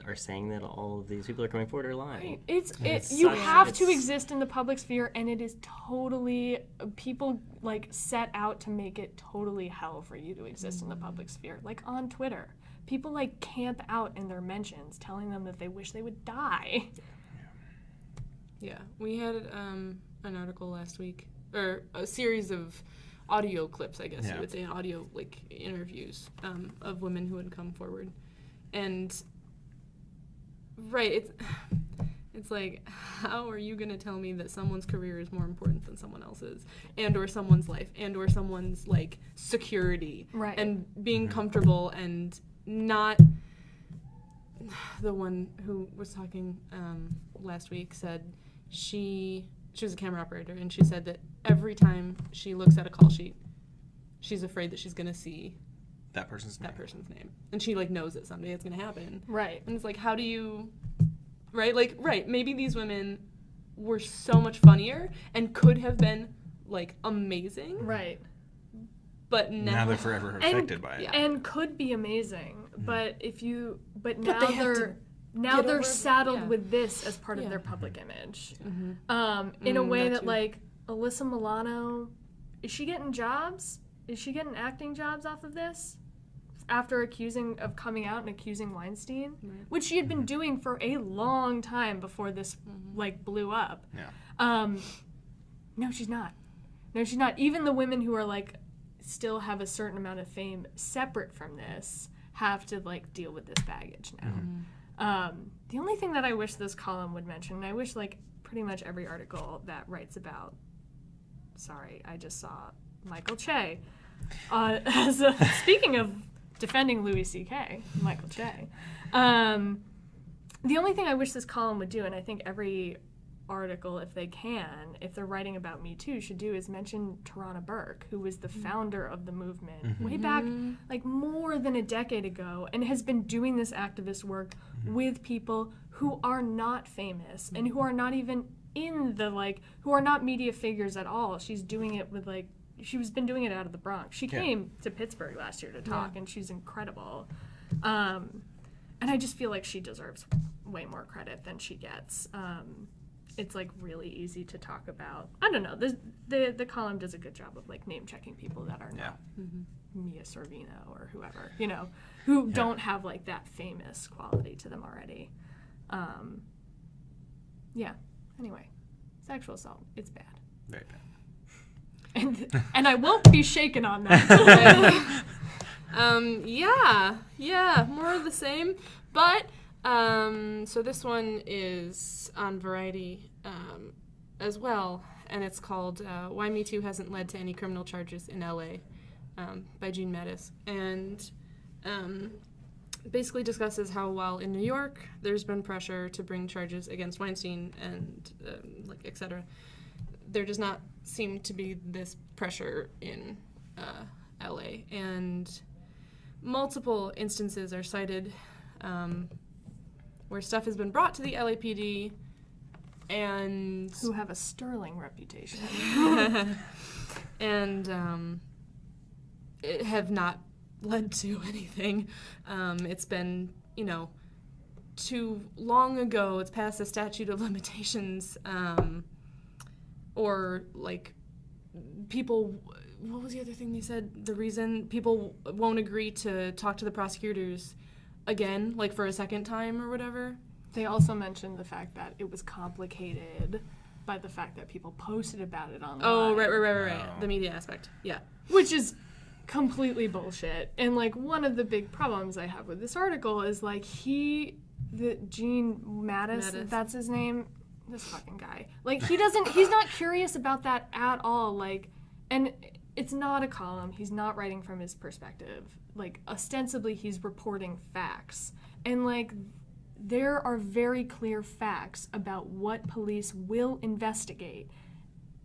are saying that all of these people are coming forward are lying. You have to exist in the public sphere, and it is totally, people like set out to make it totally hell for you to exist in the public sphere. Like on Twitter, people like camp out in their mentions telling them that they wish they would die. Yeah, we had an article last week, or a series of audio clips, I guess you would say, audio like interviews of women who had come forward. And it's like, how are you going to tell me that someone's career is more important than someone else's, and or someone's life, and or someone's like security, and being comfortable, and not. The one who was talking last week said she was a camera operator, and she said that every time she looks at a call sheet, she's afraid that she's going to see that person's name. And she like knows that someday it's going to happen. Right. And it's like, how do you, maybe these women were so much funnier and could have been like amazing. Right. But now they're forever affected by it. And could be amazing, but now they're saddled with this as part of their public image. In a way that like Alyssa Milano, is she getting jobs? Is she getting acting jobs off of this? After coming out and accusing Weinstein, which she had been doing for a long time before this like blew up. Yeah. No, she's not. Even the women who are like still have a certain amount of fame separate from this have to like deal with this baggage now. The only thing that I wish this column would mention, and I wish like pretty much every article that writes about, sorry, I just saw Michael Che. Speaking of defending Louis C.K., Michael Che. The only thing I wish this column would do, and I think every article, if they're writing about Me Too, should do, is mention Tarana Burke, who was the founder of the movement way back, like more than a decade ago, and has been doing this activist work with people who are not famous and who are not even in the who are not media figures at all. She's doing it with she's been doing it out of the Bronx. She came to Pittsburgh last year to talk, and she's incredible. And I just feel like she deserves way more credit than she gets. It's like really easy to talk about. I don't know. The column does a good job of like name checking people that are not Mia Sorvino or whoever, who don't have like that famous quality to them already. Anyway, sexual assault, it's bad. Very bad. And I won't be shaken on that. More of the same. But so this one is on Variety as well, and it's called "Why Me Too Hasn't Led to Any Criminal Charges in L.A." By Jean Mattis, and basically discusses how while in New York there's been pressure to bring charges against Weinstein and et cetera, there does not seem to be this pressure in LA, and multiple instances are cited where stuff has been brought to the LAPD and Who have a sterling reputation. and it have not led to anything. It's been, too long ago. It's past the statute of limitations, or like people. What was the other thing they said? The reason people won't agree to talk to the prosecutors again, like for a second time or whatever. They also mentioned the fact that it was complicated by the fact that people posted about it online. Oh, right. Oh. The media aspect. Yeah. Which is completely bullshit. And, like, one of the big problems I have with this article is, like, Gene Mattis, that's his name, this fucking guy. Like, he's not curious about that at all. Like, and it's not a column. He's not writing from his perspective. Like, ostensibly, he's reporting facts. And, like, there are very clear facts about what police will investigate,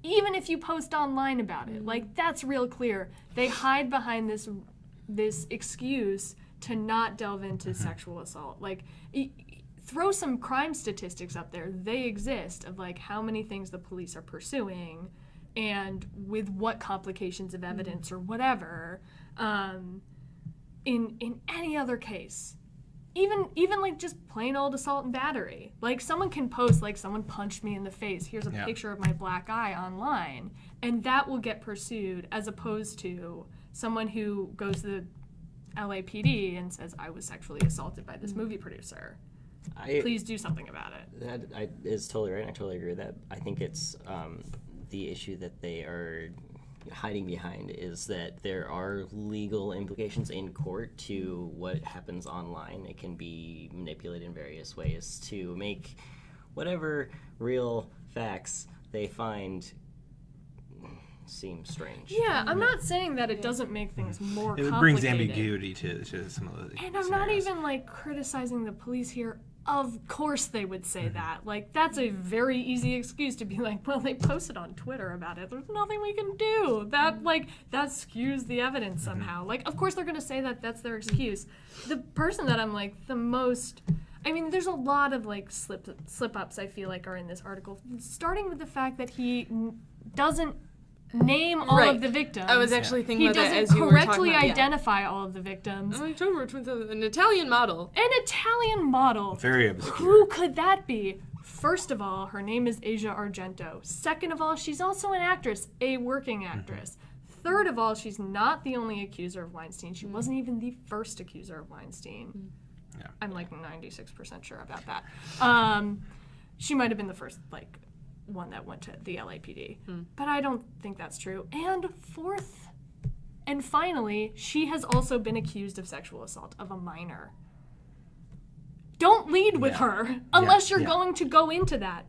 even if you post online about it. Like, that's real clear. They hide behind this excuse to not delve into sexual assault. Like, throw some crime statistics up there. They exist, of, like, how many things the police are pursuing and with what complications of evidence or whatever. In any other case, even like just plain old assault and battery, like someone can post like someone punched me in the face, here's a picture of my black eye online, and that will get pursued, as opposed to someone who goes to the LAPD and says, I was sexually assaulted by this movie producer. Please do something about it. That is totally right. I totally agree with that. I think it's the issue that they are hiding behind is that there are legal implications in court to what happens online. It can be manipulated in various ways to make whatever real facts they find seem strange. Yeah, I'm not saying that it doesn't make things more complicated. It brings ambiguity to some of the And I'm not even, like, criticizing the police here. Of course they would say that. Like, that's a very easy excuse to be like, well, they posted on Twitter about it. There's nothing we can do. That skews the evidence somehow. Like, of course they're going to say that that's their excuse. The person that I'm, like, the most... I mean, there's a lot of, like, slip-ups, I feel like, are in this article. Starting with the fact that he doesn't name all of the victims. I was actually thinking about that as He you were doesn't talking correctly about, identify all of the victims. An Italian model. An Italian model. very obscure. Who could that be? First of all, her name is Asia Argento. Second of all, she's also an actress, a working actress. Third of all, she's not the only accuser of Weinstein. She wasn't even the first accuser of Weinstein. Yeah. I'm like 96% sure about that. She might have been the first, like, one that went to the LAPD. But I don't think that's true. And fourth, and finally, she has also been accused of sexual assault of a minor. Don't lead with her unless you're going to go into that.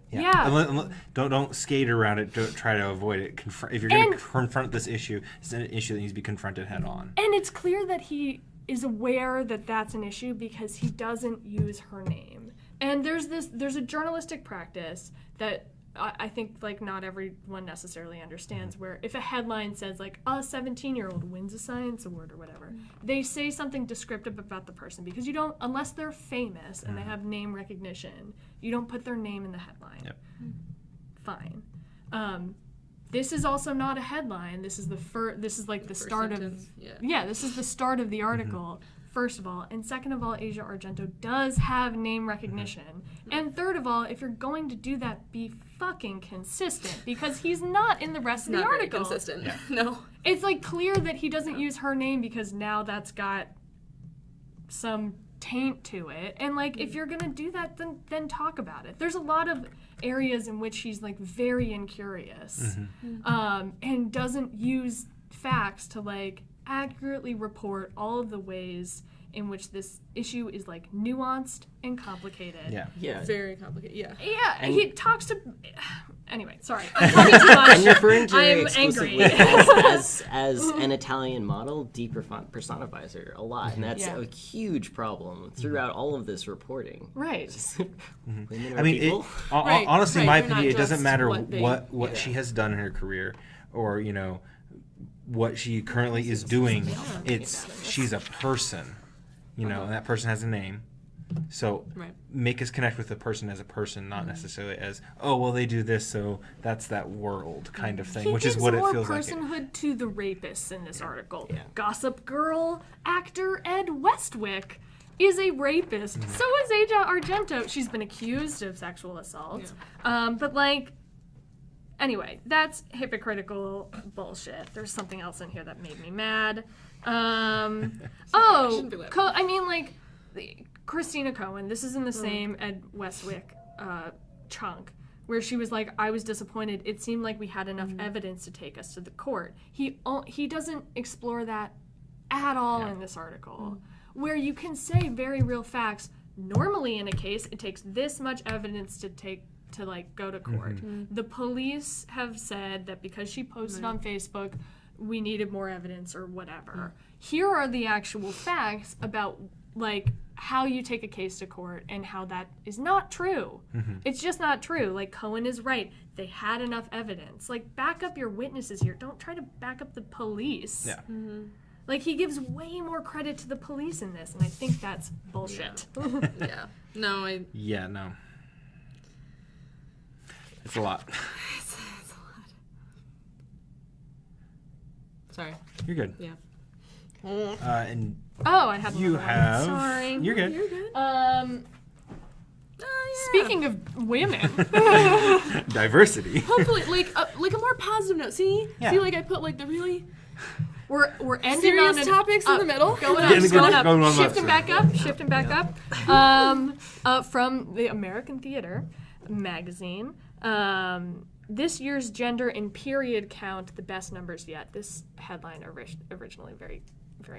Don't skate around it. Don't try to avoid it. If you're going to confront this issue, it's an issue that needs to be confronted head on. And it's clear that he is aware that that's an issue because he doesn't use her name. And there's a journalistic practice that I think, like, not everyone necessarily understands, where if a headline says, like, a 17-year-old wins a science award or whatever, they say something descriptive about the person, because you don't, unless they're famous and they have name recognition, you don't put their name in the headline. Yep. Fine. This is also not a headline. This is this is like the start sentence. of this is the start of the article. First of all, and second of all, Asia Argento does have name recognition. And third of all, if you're going to do that, be fucking consistent, because he's not in the rest of the article. Not very consistent. Yeah. No. It's like clear that he doesn't use her name because now that's got some taint to it. And, like, if you're gonna do that, then talk about it. There's a lot of areas in which he's, like, very incurious, and doesn't use facts to, like, accurately report all of the ways in which this issue is, like, nuanced and complicated. Yeah. Yeah. Very complicated. Yeah. Yeah, And he talks to... Anyway, sorry. I'm talking too much. And you're referring to her I'm exclusively angry. as an Italian model personifies her a lot, and that's Yeah. a huge problem throughout all of this reporting. Right. Women are I mean, people. Right, honestly, in right, my they're not opinion, it doesn't just matter what they- what she has done in her career, or what she currently is doing. It's she's a person, and that person has a name. So Right. make us connect with the person as a person, not necessarily as, oh, well, they do this, so that's that world kind of thing, He which gives is what it more feels like. personhood to the rapists in this article. Yeah. Gossip Girl actor Ed Westwick is a rapist. Mm-hmm. So is Aja Argento. She's been accused of sexual assault. But anyway, that's hypocritical bullshit. There's something else in here that made me mad. shouldn't be laughing. Christina Cohen, this is in the same Ed Westwick chunk, where she was like, I was disappointed. It seemed like we had enough evidence to take us to the court. He doesn't explore that at all in this article, where you can say very real facts. Normally in a case, it takes this much evidence to go to court. The police have said that because she posted on Facebook, we needed more evidence or whatever. Here are the actual facts about how you take a case to court and how that is not true. It's just not true. Cohen is right. They had enough evidence. Back up your witnesses here. Don't try to back up the police. Yeah. He gives way more credit to the police in this, and I think that's bullshit. Yeah. No, Yeah, no. It's a lot. It's a lot. Sorry. You're good. Yeah. And Oh, I had you another one. have... Sorry. You're good. You're good. Speaking of women, Diversity. Hopefully, a more positive note. See, Yeah. see, I put the really we're ending serious on topics in the middle. Going Yeah, up, going up, going on shifting left. back up. From the American Theater magazine. This year's gender and period count, the best numbers yet. This headline originally very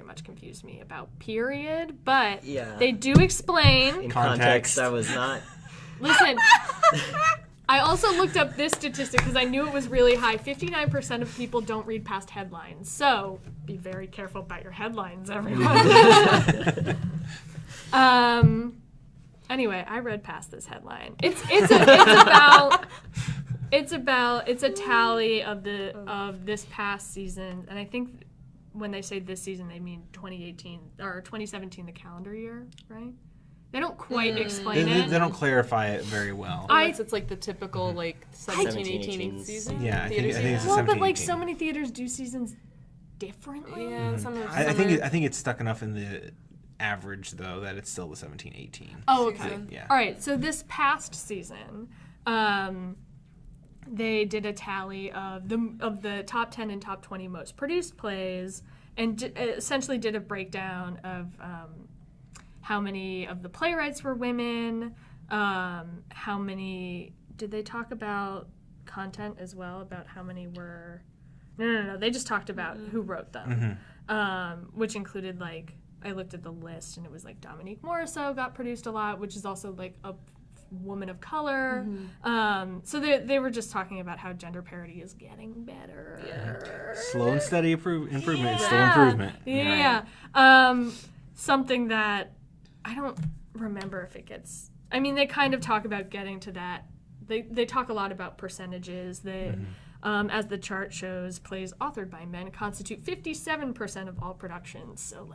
much confused me about period, but Yeah. they do explain. In Context. context, I was not. Listen, I also looked up this statistic because I knew it was really high. 59% of people don't read past headlines. So be very careful about your headlines, everyone. Anyway, I read past this headline. It's a tally of this past season, and I think when they say this season, they mean 2018 or 2017, the calendar year, right? They don't quite explain it. They don't clarify it very well. Unless it's the typical 17, 18 18 season. Yeah, I think theater it's season. Well, but 17, so many theaters do seasons differently. Yeah, some of I think it's stuck enough in the average, though, that it's still the 17-18. Oh, okay. Season. Yeah. All right. So this past season, they did a tally of the top 10 and top 20 most produced plays, and essentially did a breakdown of how many of the playwrights were women. How many did they talk about content as well? About how many were? No. They just talked about who wrote them, which included I looked at the list, and it was Dominique Morisseau got produced a lot, which is also a woman of color. So they were just talking about how gender parity is getting better. Yeah. Slow and steady improvement. It's still improvement. Yeah. Something that I don't remember if it gets. I mean, they kind of talk about getting to that. They talk a lot about percentages. They, as the chart shows, plays authored by men constitute 57% of all productions. So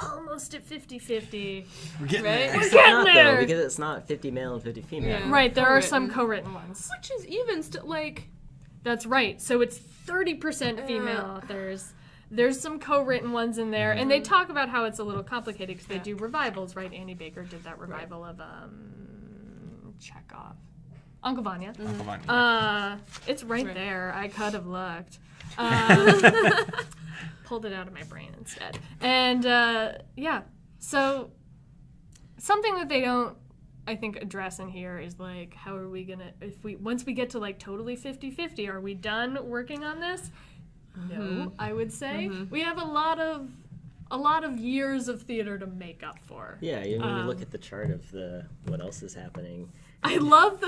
almost at 50-50. We're getting Right? there. We're It's getting not, there. though, because it's not 50 male and 50 female. Yeah. Right, there are some Co-written. co-written ones. Which is even still That's right. So it's 30% female authors. There's some co-written ones in there, and they talk about how it's a little complicated because they do revivals, right? Annie Baker did that revival of Chekhov, Uncle Vanya. Uncle Vanya. It's right there. I could have looked. Pulled it out of my brain instead. And so something that they don't, I think, address in here is how are we gonna, once we get to totally 50-50, are we done working on this? No, I would say we have a lot of years of theater to make up for. Yeah, when you look at the chart of what else is happening. I love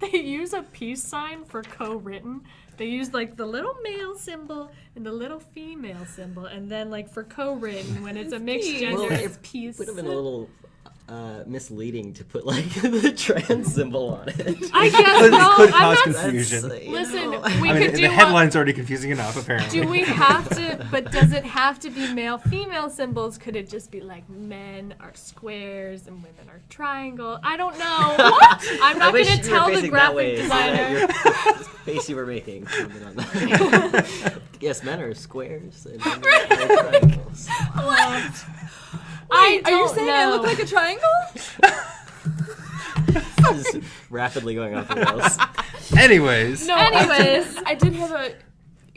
They use a peace sign for co-written. They use like the little male symbol and the little female symbol, and then like for co-written when it's a mixed gender, Well, it's peace. Would have been a little misleading to put like the trans symbol on it. I guess. Could Well, cause I'm not. confusion. Listen, we I mean, could do the headline's already confusing enough, apparently. Do we have to? But does it have to be male-female symbols? Could it just be like men are squares and women are triangle? I don't know. What? I'm not going to tell the graphic designer. The face you were making. Yes, men are squares and women are triangles. What? I Are you don't saying know. I look like a triangle? This is rapidly going off the rails. Anyways. No. Anyways, I did have a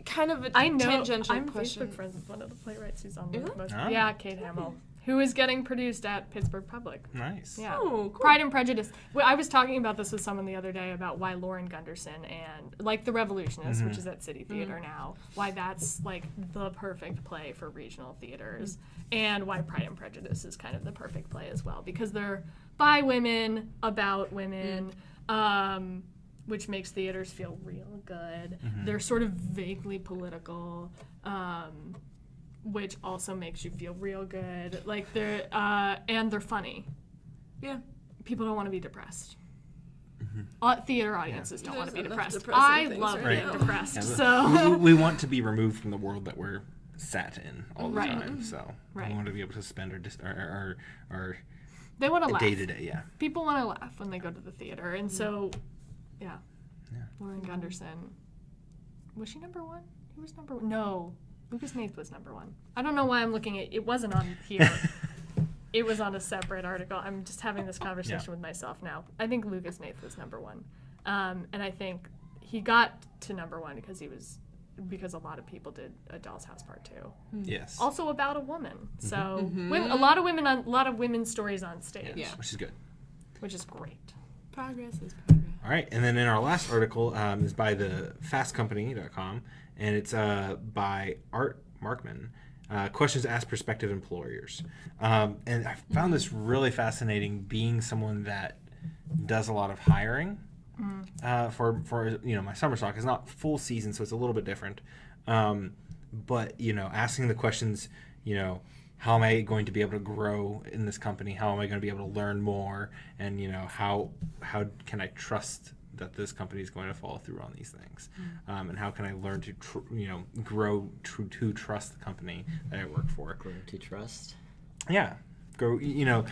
kind of a I know. tangential I'm question. Facebook friends with one of the playwrights who's on the Really? most. Oh. Yeah, Kate Hamill, who is getting produced at Pittsburgh Public. Nice. Yeah. Oh, cool. Pride and Prejudice. Well, I was talking about this with someone the other day about why Lauren Gunderson and like The Revolutionists, which is at City Theater now, why that's like the perfect play for regional theaters, and why Pride and Prejudice is kind of the perfect play as well because they're by women, about women, which makes theaters feel real good. They're sort of vaguely political. Which also makes you feel real good. Like they're and they're funny. Yeah. People don't want to be depressed. Theater audiences don't want to be There's enough depressed. depressing I things love right being now. depressed. Yeah, So we want to be removed from the world that we're sat in all the Right. time. So Right. we want to be able to spend our they want to laugh. day to day. Yeah. People want to laugh when they go to the theater, and so yeah. Lauren Gunderson. Was she number one? Who was number one? No. Lucas Nath was number one. I don't know why I'm looking at it. Wasn't on here. It was on a separate article. I'm just having this conversation with myself now. I think Lucas Nath was number one. And I think he got to number one because a lot of people did A Doll's House Part 2. Yes. Also about a woman. So a lot of women's stories on stage. Yeah. Which is good. Which is great. Progress is progress. All right, and then in our last article is by the fastcompany.com, and it's by Art Markman. Questions asked prospective employers. And I found this really fascinating being someone that does a lot of hiring for my summer stock. It's not full season, so it's a little bit different. But, asking the questions, how am I going to be able to grow in this company? How am I going to be able to learn more? And, how can I trust that this company is going to follow through on these things? And how can I learn to, grow to trust the company that I work for? Grow to trust. Yeah. Grow in You your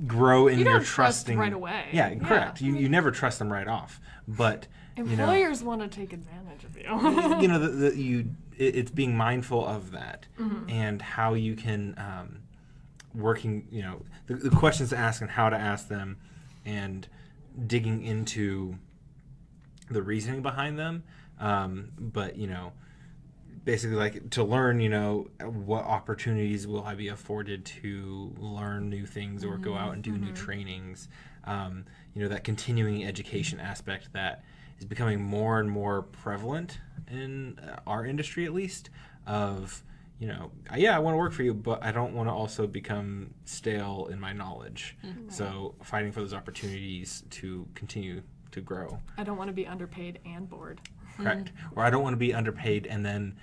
don't trust trusting. right away. Yeah, Yeah. correct. You never trust them right off. But, Employers want to take advantage of you. it's being mindful of that and how you can the questions to ask and how to ask them and digging into the reasoning behind them, but basically like to learn what opportunities will I be afforded to learn new things or go out and do new trainings, that continuing education aspect that is becoming more and more prevalent in our industry, at least, of, I want to work for you, but I don't want to also become stale in my knowledge. So fighting for those opportunities to continue to grow. I don't want to be underpaid and bored. Correct. Or I don't want to be underpaid and then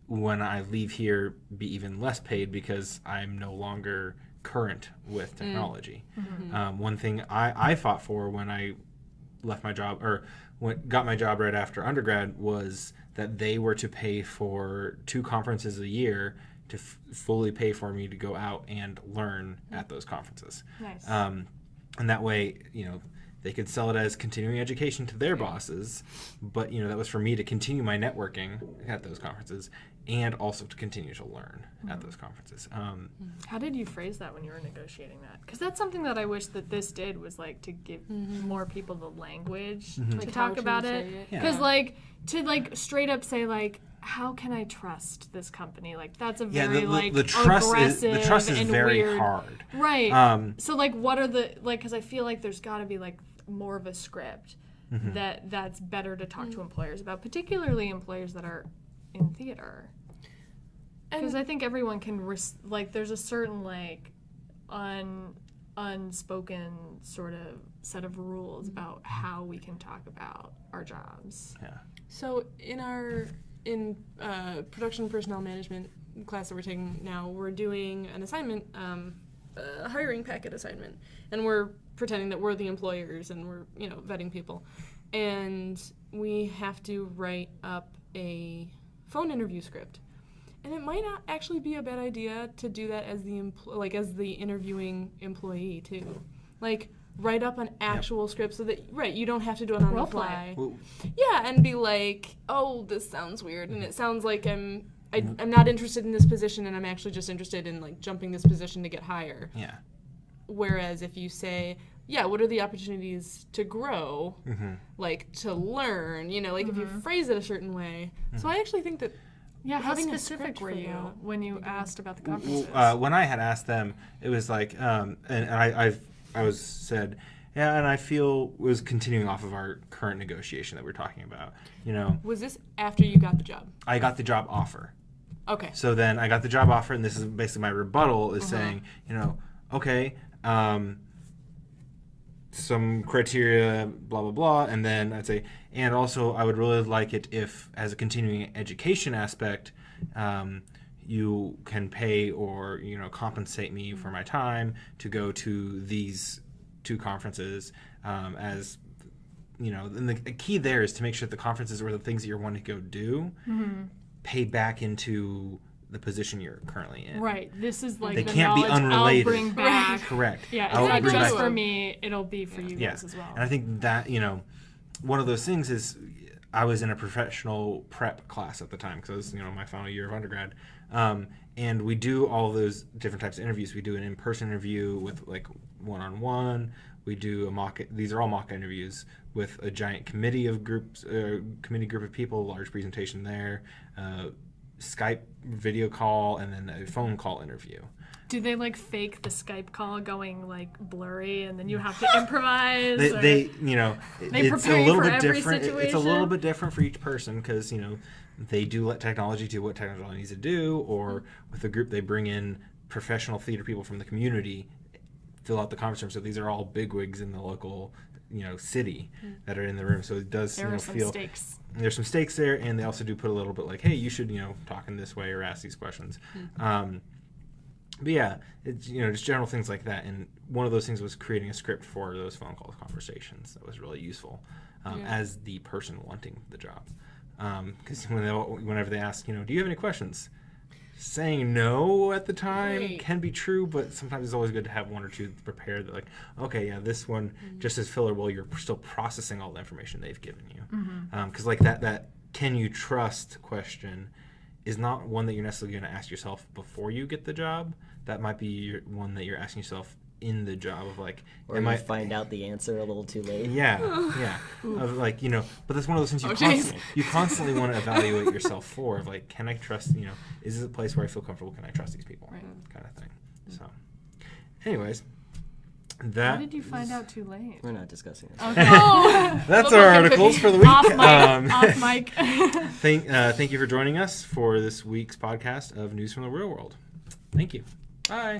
when I leave here be even less paid because I'm no longer current with technology. One thing I fought for when I left my job got my job right after undergrad was that they were to pay for 2 conferences a year to fully pay for me to go out and learn at those conferences. Nice. And that way, they could sell it as continuing education to their bosses, but that was for me to continue my networking at those conferences and also to continue to learn at those conferences. How did you phrase that when you were negotiating that? Because that's something that I wish that this did was like to give more people the language to Like how talk to about say it. it. Because to straight up say how can I trust this company? Like that's a very the trust aggressive is and very weird. hard. Right. So what are the because I feel like there's got to be more of a script that's better to talk to employers about, particularly employers that are in theater. Because I think everyone can there's a certain unspoken sort of set of rules about how we can talk about our jobs. Yeah. So in production personnel management class that we're taking now, we're doing an assignment, a hiring packet assignment, and we're pretending that we're the employers and we're vetting people, and we have to write up a phone interview script. And it might not actually be a bad idea to do that as the interviewing employee too. Like, write up an actual script so that you don't have to do it on the fly. Well, Yeah, and be like, oh, this sounds weird, and it sounds like I'm not interested in this position, and I'm actually just interested in like jumping this position to get higher. yeah. Whereas if you say, what are the opportunities to grow, like to learn, if you phrase it a certain way. So I actually think that Yeah, how having a specific script were for you that when you asked about the conferences? When I had asked them, it was like, and I was said, yeah, and I feel was continuing off of our current negotiation that we're talking about. Was this after you got the job? I got the job offer. Okay. So then I got the job offer, and this is basically my rebuttal is saying, okay, some criteria, blah, blah, blah. And then I'd say, and also I would really like it if, as a continuing education aspect, you can pay or, compensate me for my time to go to these 2 conferences as, and the key there is to make sure that the conferences or the things that you're wanting to go do pay back into the position you're currently in. Right. This is like They the can't be knowledge unrelated. I'll bring back. Correct. Yeah, I'll it's not bring just back- for me, it'll be for you guys as well. And I think that, one of those things is I was in a professional prep class at the time because I was, my final year of undergrad. And we do all those different types of interviews. We do an in-person interview with like one-on-one. We do these are all mock interviews with a giant committee group of people, large presentation there, Skype video call, and then a phone call interview. Do they like fake the Skype call going like blurry, and then you have to improvise? They they it's prepare a you little for bit every different. It's a situation? little bit different for each person because they do let technology do what technology needs to do, or with a group they bring in professional theater people from the community, fill out the conference room. So these are all bigwigs in the local city that are in the room. So it does there are some feel stakes. there's some stakes there, and they also do put a little bit like, hey, you should talk in this way or ask these questions. But yeah, it's just general things like that. And one of those things was creating a script for those phone call conversations that was really useful as the person wanting the job. Because whenever they ask, do you have any questions? Saying no at the time can be true, but sometimes it's always good to have one or two prepared that like, okay, yeah, this one just as filler while you're still processing all the information they've given you. Because like that can you trust question is not one that you're necessarily going to ask yourself before you get the job. That might be one that you're asking yourself in the job of like, or you find out the answer a little too late. Yeah. Of like, but that's one of those things you constantly want to evaluate yourself for of like, can I trust, is this a place where I feel comfortable? Can I trust these people? Right. Kind of thing. So, anyways, How did you find out too late? We're not discussing this. Okay. That's our articles for the week. Off mic. Thank you for joining us for this week's podcast of News from the Real World. Thank you. Bye.